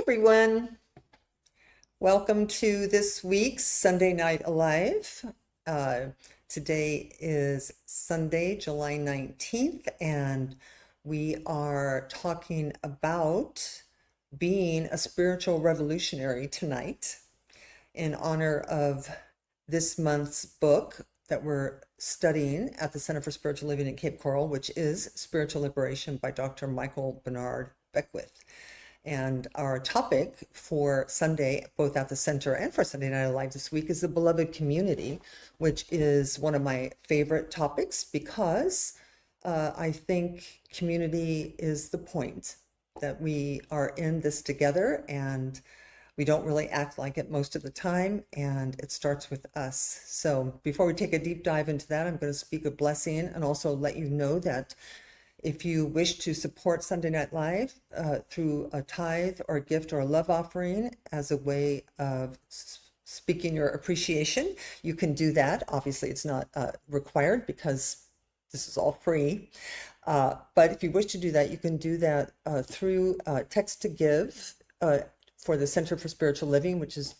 everyone. Welcome to this week's Sunday Night Alive. Uh, Today is Sunday, July 19th, and we are talking about being a spiritual revolutionary tonight in honor of this month's book that we're studying at the Center for Spiritual Living at Cape Coral, which is Spiritual Liberation by Dr. Michael Bernard Beckwith. And our topic for Sunday, both at the center and for Sunday Night Alive this week, is the beloved community, which is one of my favorite topics because I think community is the point, that we are in this together and we don't really act like it most of the time, and it starts with us. So before we take a deep dive into that, I'm going to speak a blessing and also let you know that if you wish to support Sunday Night Live through a tithe or a gift or a love offering as a way of speaking your appreciation, you can do that. Obviously, it's not required because this is all free. But if you wish to do that, you can do that through text to give for the Center for Spiritual Living, which is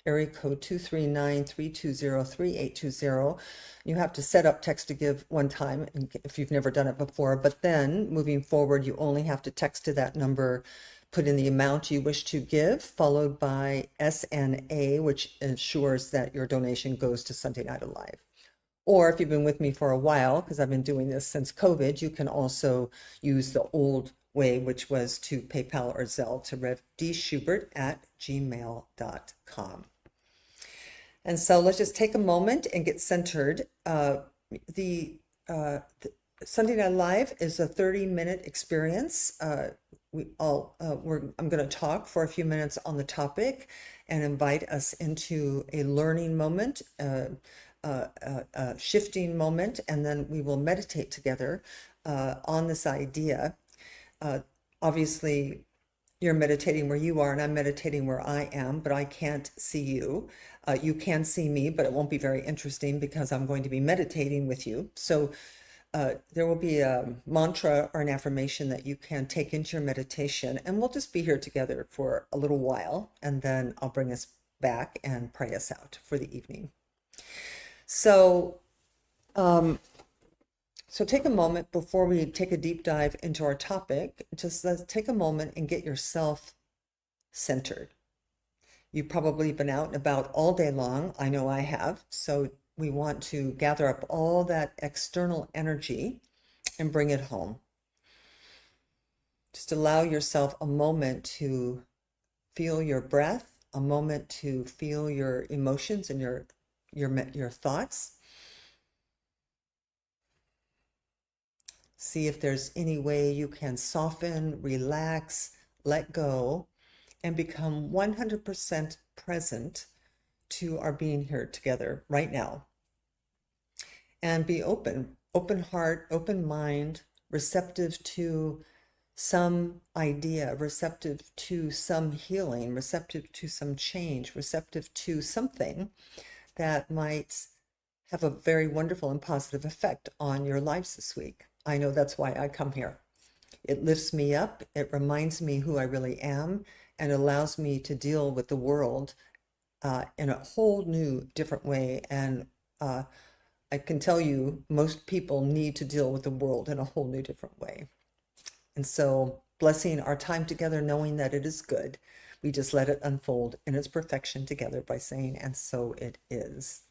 area code 239-320-3820. You have to set up text to give one time if you've never done it before, but then moving forward, you only have to text to that number, put in the amount you wish to give, followed by SNA, which ensures that your donation goes to Sunday Night Alive. Or if you've been with me for a while, because I've been doing this since COVID, you can also use the old way, which was to PayPal or Zelle to revdschubert@gmail.com. And so let's just take a moment and get centered. The Sunday Night Live is a 30-minute experience. I'm going to talk for a few minutes on the topic and invite us into a learning moment, a shifting moment, and then we will meditate together on this idea. Obviously, you're meditating where you are and I'm meditating where I am, but I can't see you. You can see me, but it won't be very interesting because I'm going to be meditating with you. So there will be a mantra or an affirmation that you can take into your meditation, and we'll just be here together for a little while, and then I'll bring us back and pray us out for the evening. So take a moment before we take a deep dive into our topic. Just let's take a moment and get yourself centered. You've probably been out and about all day long. I know I have. So we want to gather up all that external energy and bring it home. Just allow yourself a moment to feel your breath, a moment to feel your emotions and your thoughts. See if there's any way you can soften, relax, let go, and become 100% present to our being here together right now. And be open heart, open mind, receptive to some idea, receptive to some healing, receptive to some change, receptive to something that might have a very wonderful and positive effect on your lives this week. I know that's why I come here. It lifts me up, it reminds me who I really am, and allows me to deal with the world in a whole new, different way. And I can tell you, most people need to deal with the world in a whole new, different way. And so, blessing our time together, knowing that it is good, we just let it unfold in its perfection together by saying, and so it is.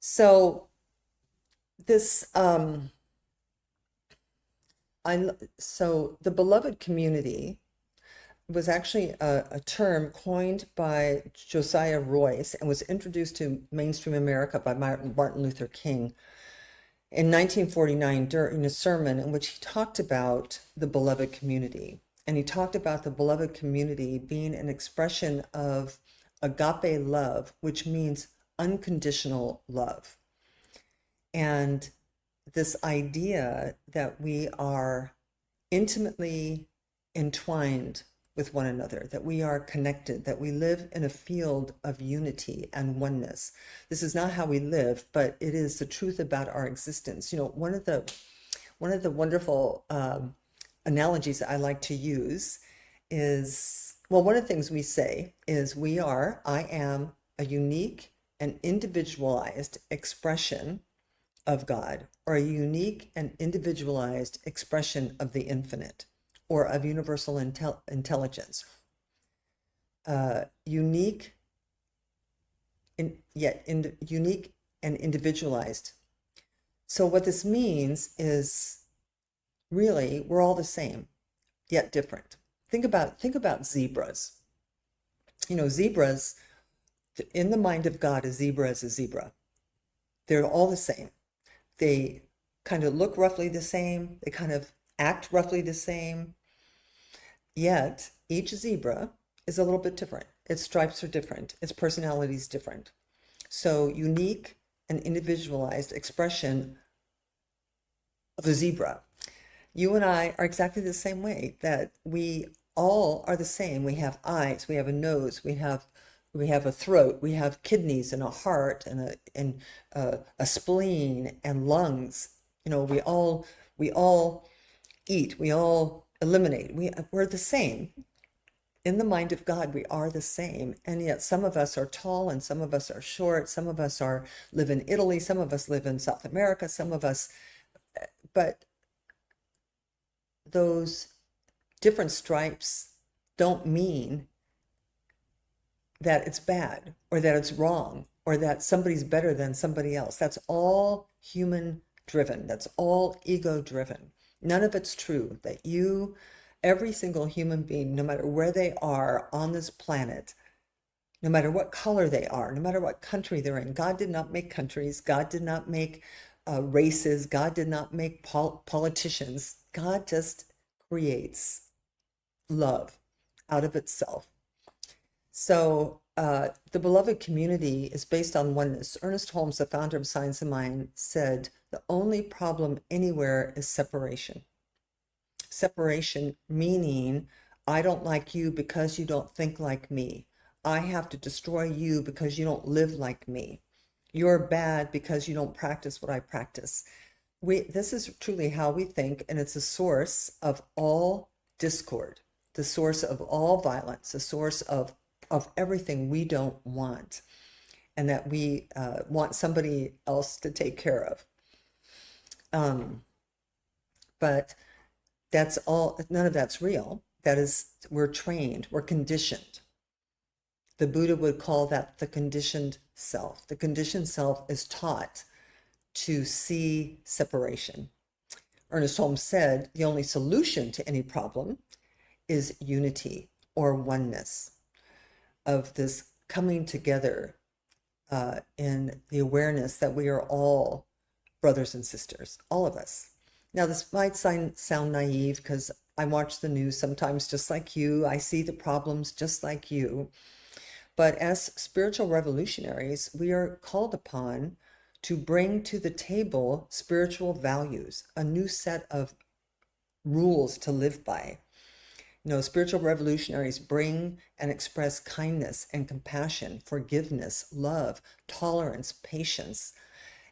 So, this... So the beloved community was actually a term coined by Josiah Royce and was introduced to mainstream America by Martin Luther King in 1949 during a sermon in which he talked about the beloved community. And he talked about the beloved community being an expression of agape love, which means unconditional love. And this idea that we are intimately entwined with one another, that we are connected, that we live in a field of unity and oneness. This is not how we live, but it is the truth about our existence. You know, one of the wonderful analogies that I like to use is, well, one of the things we say is I am a unique and individualized expression of God, or a unique and individualized expression of the infinite, or of universal intelligence. Unique, unique and individualized. So what this means is really we're all the same, yet different. Think about zebras. Zebras, in the mind of God, a zebra is a zebra. They're all the same. They kind of look roughly the same. They kind of act roughly the same. Yet each zebra is a little bit different. Its stripes are different. Its personality is different. So unique and individualized expression of the zebra. You and I are exactly the same way, that we all are the same. We have eyes, we have a nose, we have a throat, we have kidneys and a heart and a spleen and lungs. We all eat, we all eliminate. We're the same. In the mind of God, we are the same. And yet some of us are tall and some of us are short. Some of us live in Italy. Some of us live in South America. But those different stripes don't mean that it's bad or that it's wrong or that somebody's better than somebody else. That's all human driven. That's all ego driven. None of it's true. That every single human being, no matter where they are on this planet, no matter what color they are, no matter what country they're in, God did not make countries. God did not make races. God did not make politicians. God just creates love out of itself. So the beloved community is based on oneness. Ernest Holmes, the founder of Science of Mind, said, the only problem anywhere is separation. Separation meaning, I don't like you because you don't think like me. I have to destroy you because you don't live like me. You're bad because you don't practice what I practice. This is truly how we think, and it's a source of all discord, the source of all violence, the source of everything we don't want, and that we want somebody else to take care of. But that's all, none of that's real. That is, we're trained, we're conditioned. The Buddha would call that the conditioned self. The conditioned self is taught to see separation. Ernest Holmes said the only solution to any problem is unity or oneness, of this coming together in the awareness that we are all brothers and sisters, all of us. Now, this might sound naive because I watch the news sometimes just like you. I see the problems just like you. But as spiritual revolutionaries, we are called upon to bring to the table spiritual values, a new set of rules to live by. Spiritual revolutionaries bring and express kindness and compassion, forgiveness, love, tolerance, patience.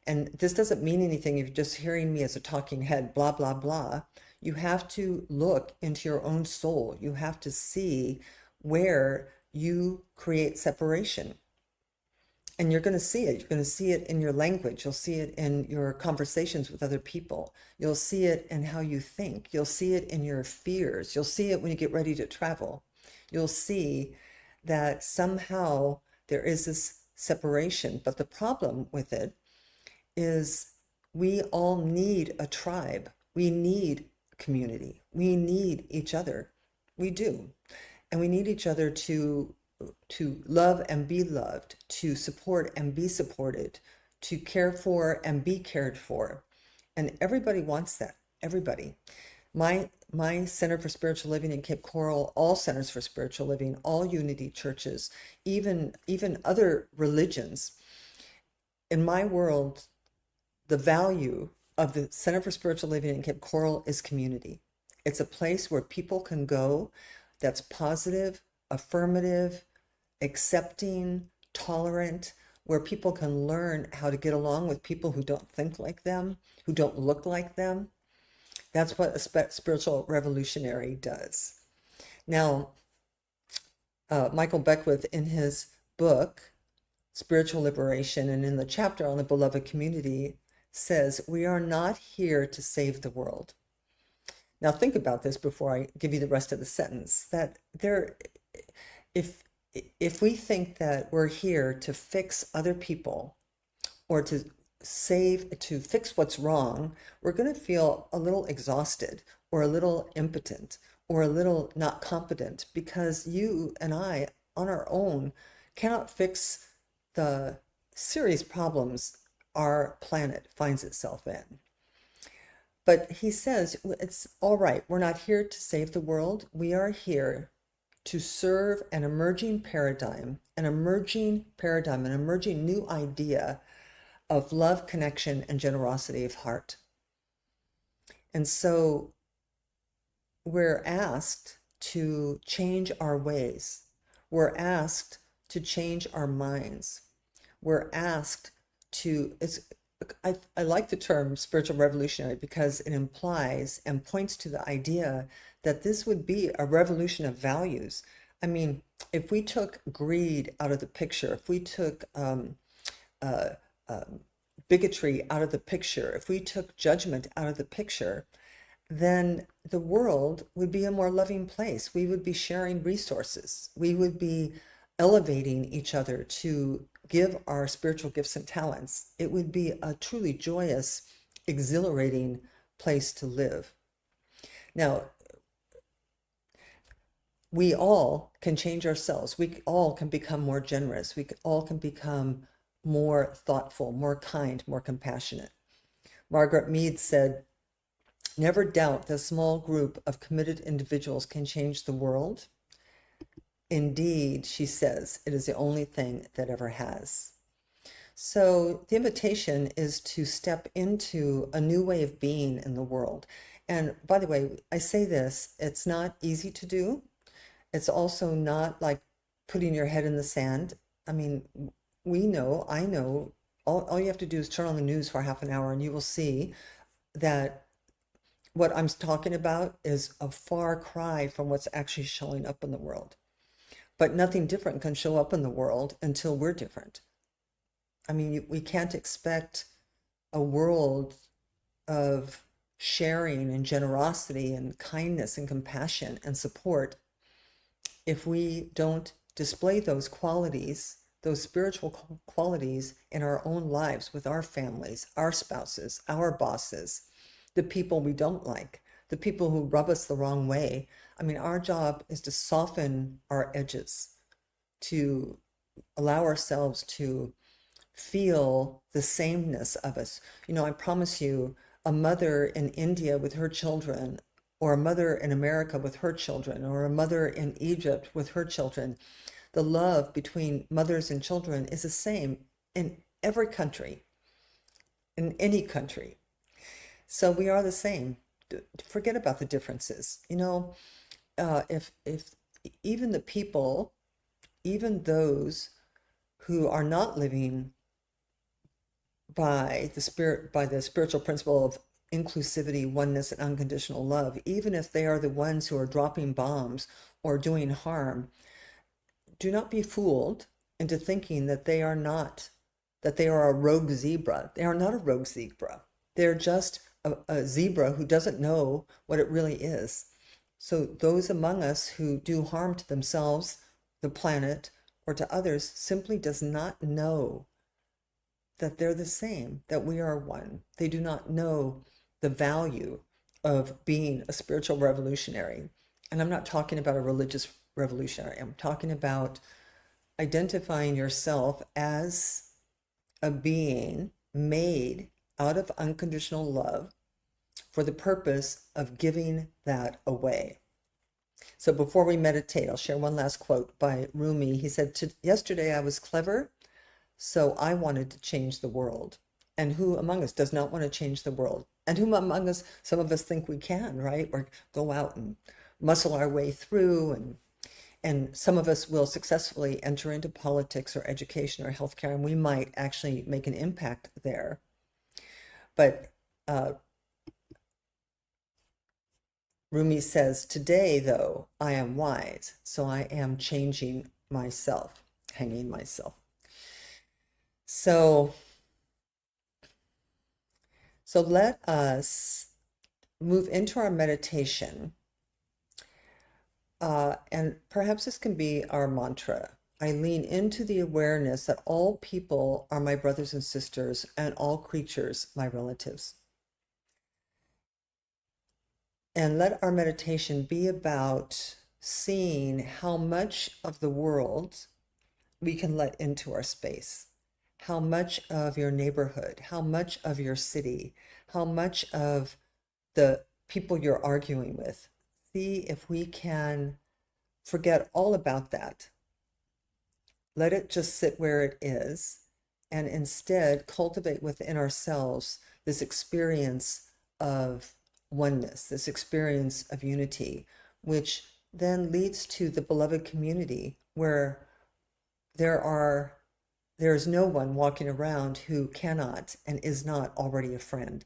And this doesn't mean anything if you're just hearing me as a talking head, blah, blah, blah. You have to look into your own soul. You have to see where you create separation. And you're going to see it. You're going to see it in your language. You'll see it in your conversations with other people. You'll see it in how you think. You'll see it in your fears. You'll see it when you get ready to travel. You'll see that somehow there is this separation. But the problem with it is we all need a tribe. We need community. We need each other. We do. And we need each other to love and be loved, to support and be supported, to care for and be cared for. And everybody wants that, everybody. My Center for Spiritual Living in Cape Coral, all centers for spiritual living, all unity churches, even other religions. In my world, the value of the Center for Spiritual Living in Cape Coral is community. It's a place where people can go that's positive, affirmative, accepting, tolerant, where people can learn how to get along with people who don't think like them, who don't look like them. That's what a spiritual revolutionary does. Now, Michael Beckwith, in his book, Spiritual Liberation, and in the chapter on the beloved community, says, we are not here to save the world. Now, think about this before I give you the rest of the sentence, that if we think that we're here to fix other people or to fix what's wrong, we're going to feel a little exhausted or a little impotent or a little not competent, because you and I on our own cannot fix the serious problems our planet finds itself in. But he says, it's all right. We're not here to save the world. We are here to serve an emerging paradigm, an emerging new idea of love, connection, and generosity of heart. And so we're asked to change our ways. We're asked to change our minds. We're asked to, I like the term spiritual revolutionary because it implies and points to the idea that this would be a revolution of values. I mean, if we took greed out of the picture, if we took bigotry out of the picture, if we took judgment out of the picture, then the world would be a more loving place. We would be sharing resources. We would be elevating each other to give our spiritual gifts and talents. It would be a truly joyous, exhilarating place to live. Now, we all can change ourselves. We all can become more generous. We all can become more thoughtful, more kind, more compassionate. Margaret Mead said, never doubt that a small group of committed individuals can change the world. Indeed, she says, it is the only thing that ever has. So the invitation is to step into a new way of being in the world. And by the way, I say this, it's not easy to do. It's also not like putting your head in the sand. I mean, I know, all you have to do is turn on the news for half an hour and you will see that what I'm talking about is a far cry from what's actually showing up in the world. But nothing different can show up in the world until we're different. I mean, we can't expect a world of sharing and generosity and kindness and compassion and support if we don't display those qualities, those spiritual qualities in our own lives with our families, our spouses, our bosses, the people we don't like, the people who rub us the wrong way. I mean, our job is to soften our edges, to allow ourselves to feel the sameness of us. You know, I promise you, a mother in India with her children, or a mother in America with her children, or a mother in Egypt with her children, the love between mothers and children is the same in every country, in any country. So we are the same. Forget about the differences. You know, if even the people, even those who are not living by the spiritual principle of inclusivity, oneness, and unconditional love, even if they are the ones who are dropping bombs or doing harm, do not be fooled into thinking that they are a rogue zebra. They are not a rogue zebra. They're just a zebra who doesn't know what it really is. So those among us who do harm to themselves, the planet, or to others simply does not know that they're the same, that we are one. They do not know the value of being a spiritual revolutionary. And I'm not talking about a religious revolutionary. I'm talking about identifying yourself as a being made out of unconditional love for the purpose of giving that away. So before we meditate, I'll share one last quote by Rumi. He said, yesterday I was clever, so I wanted to change the world. And who among us does not want to change the world? And who among us, some of us think we can, right? Or go out and muscle our way through, and some of us will successfully enter into politics or education or healthcare, and we might actually make an impact there. But Rumi says, today, though, I am wise, so I am changing myself, hanging myself. So, so let us move into our meditation. And perhaps this can be our mantra. I lean into the awareness that all people are my brothers and sisters and all creatures my relatives. And let our meditation be about seeing how much of the world we can let into our space, how much of your neighborhood, how much of your city, how much of the people you're arguing with. See if we can forget all about that. Let it just sit where it is, and instead cultivate within ourselves this experience of oneness, this experience of unity, which then leads to the beloved community where there is no one walking around who cannot and is not already a friend.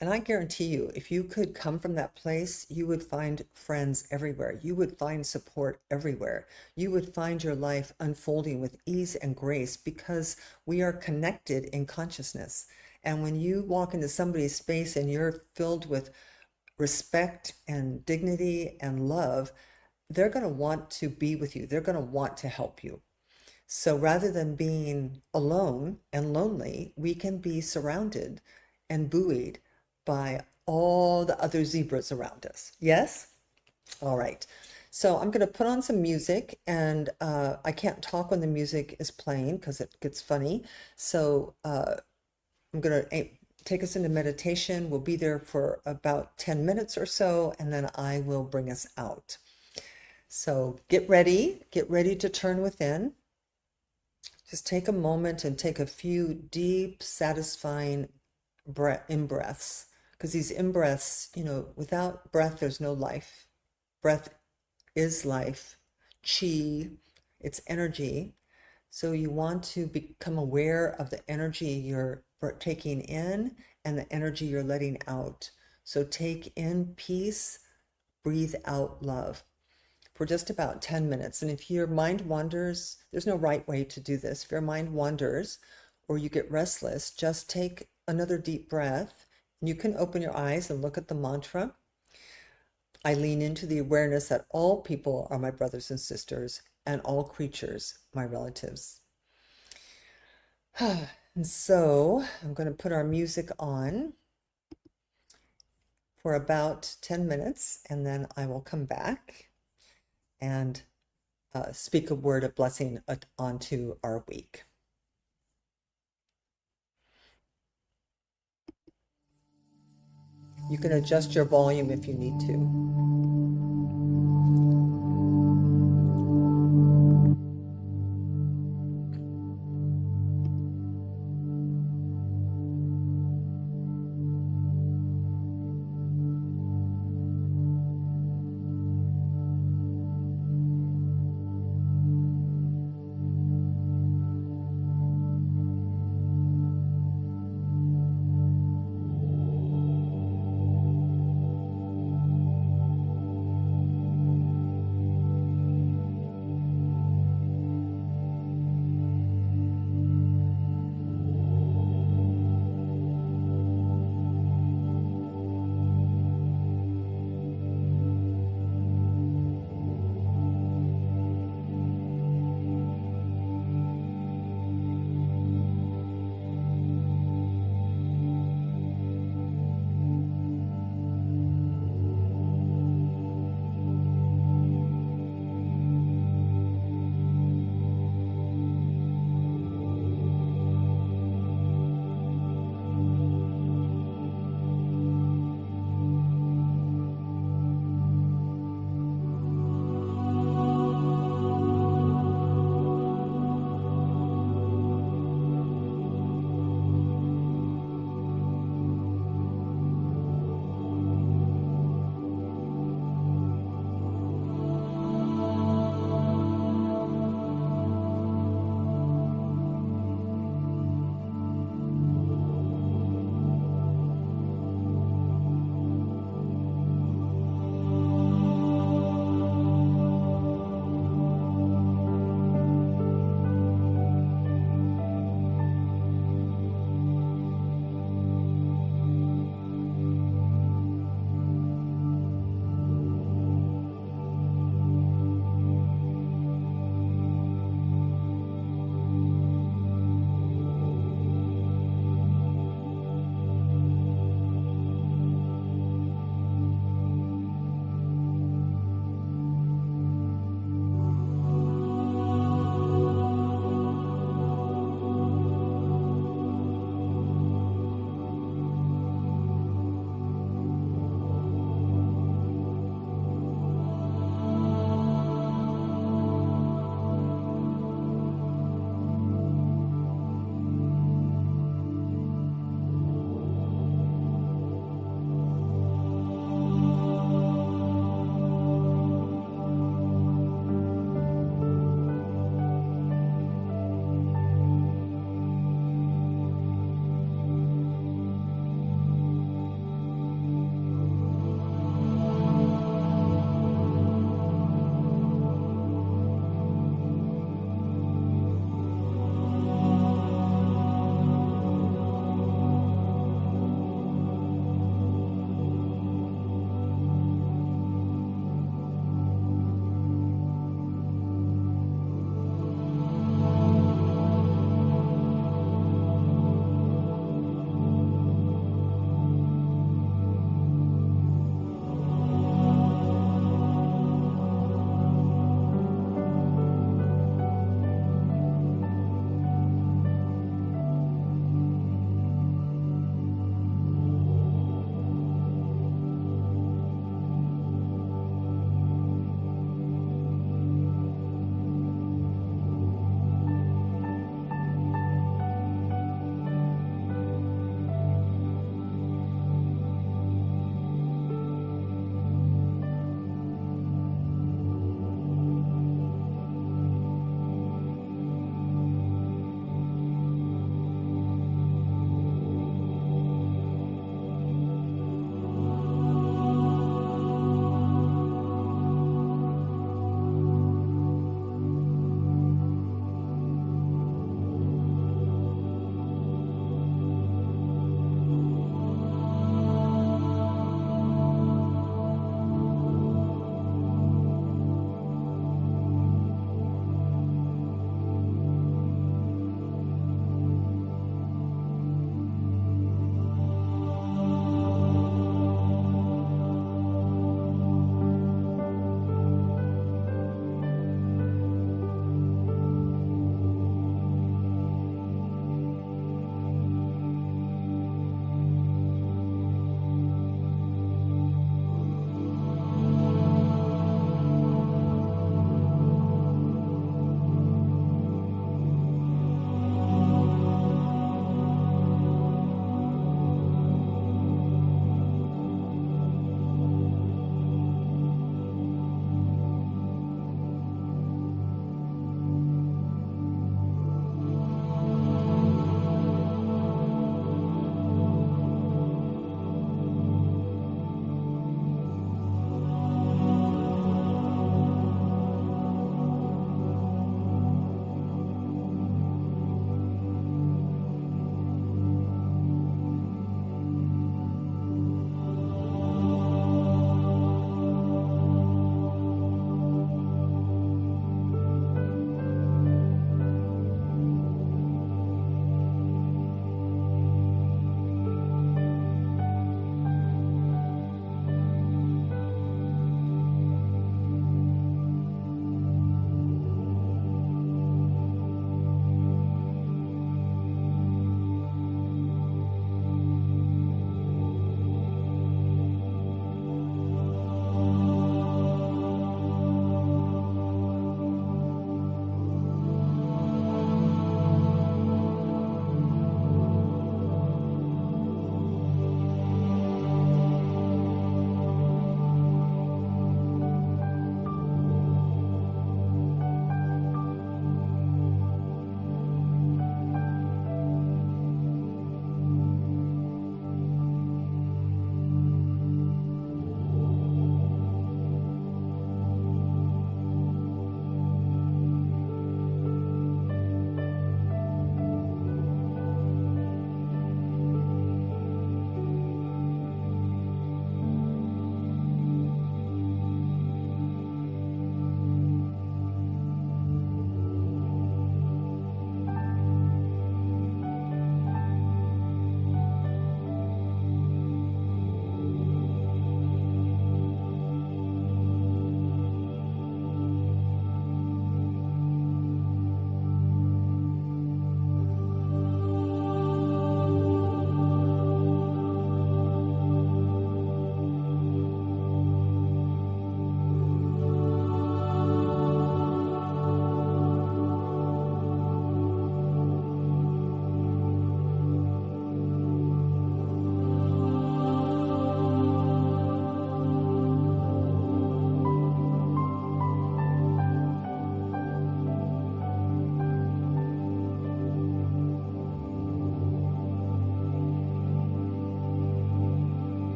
And I guarantee you, if you could come from that place, you would find friends everywhere. You would find support everywhere. You would find your life unfolding with ease and grace because we are connected in consciousness. And when you walk into somebody's space and you're filled with respect and dignity and love, they're going to want to be with you. They're going to want to help you. So rather than being alone and lonely, we can be surrounded and buoyed by all the other zebras around us. Yes? All right. So I'm going to put on some music, and I can't talk when the music is playing because it gets funny. So I'm going to take us into meditation. We'll be there for about 10 minutes or so, and then I will bring us out. So get ready to turn within. Just take a moment and take a few deep, satisfying in-breaths, because these in-breaths, without breath, there's no life. Breath is life, chi, it's energy. So you want to become aware of the energy you're taking in and the energy you're letting out. So take in peace, breathe out love for just about 10 minutes. And if your mind wanders, there's no right way to do this. If your mind wanders or you get restless, just take another deep breath. You can open your eyes and look at the mantra. I lean into the awareness that all people are my brothers and sisters and all creatures my relatives. And so I'm going to put our music on for about 10 minutes, and then I will come back and speak a word of blessing onto our week. You can adjust your volume if you need to.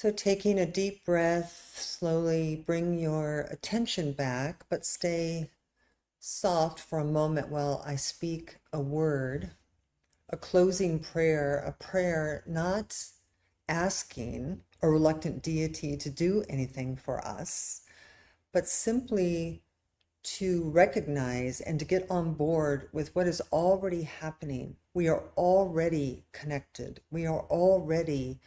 So taking a deep breath, slowly bring your attention back, but stay soft for a moment while I speak a word, a closing prayer, a prayer not asking a reluctant deity to do anything for us, but simply to recognize and to get on board with what is already happening. We are already connected. We are already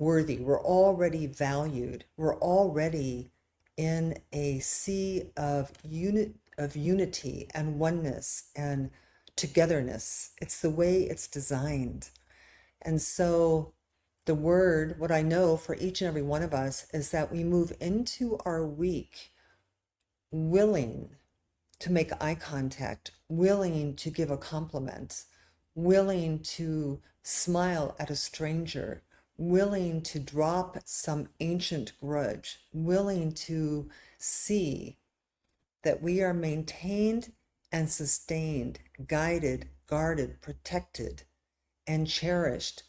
worthy. We're already valued. We're already in a sea of unity and oneness and togetherness. It's the way it's designed. And so the word, what I know for each and every one of us, is that we move into our week willing to make eye contact, willing to give a compliment, willing to smile at a stranger, willing to drop some ancient grudge, willing to see that we are maintained and sustained, guided, guarded, protected, and cherished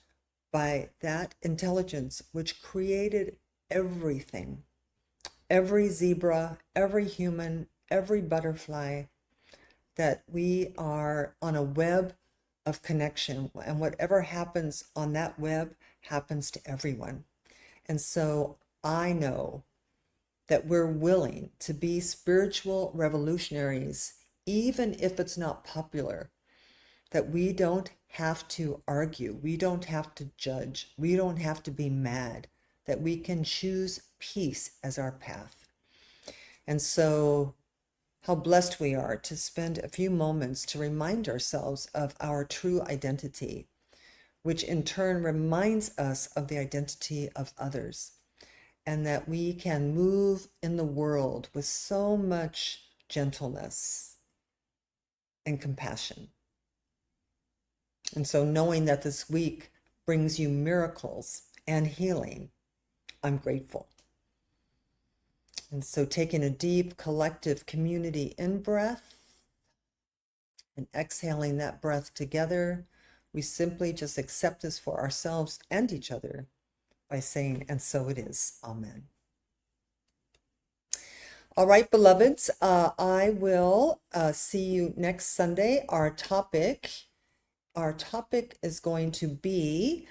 by that intelligence which created everything. Every zebra, every human, every butterfly, that we are on a web of connection, and whatever happens on that web happens to everyone. And so I know that we're willing to be spiritual revolutionaries, even if it's not popular, that we don't have to argue, we don't have to judge, we don't have to be mad, that we can choose peace as our path. And so how blessed we are to spend a few moments to remind ourselves of our true identity, which in turn reminds us of the identity of others, and that we can move in the world with so much gentleness and compassion. And so knowing that this week brings you miracles and healing, I'm grateful. And so taking a deep collective community in-breath and exhaling that breath together, we simply just accept this for ourselves and each other by saying, and so it is. Amen. All right, beloveds, I will see you next Sunday. Our topic is going to be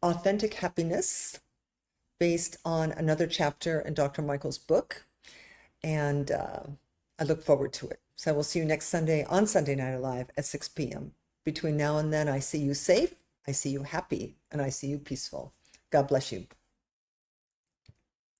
authentic happiness, based on another chapter in Dr. Michael's book. And I look forward to it. So I will see you next Sunday on Sunday Night Alive at 6 p.m. Between now and then, I see you safe, I see you happy, and I see you peaceful. God bless you.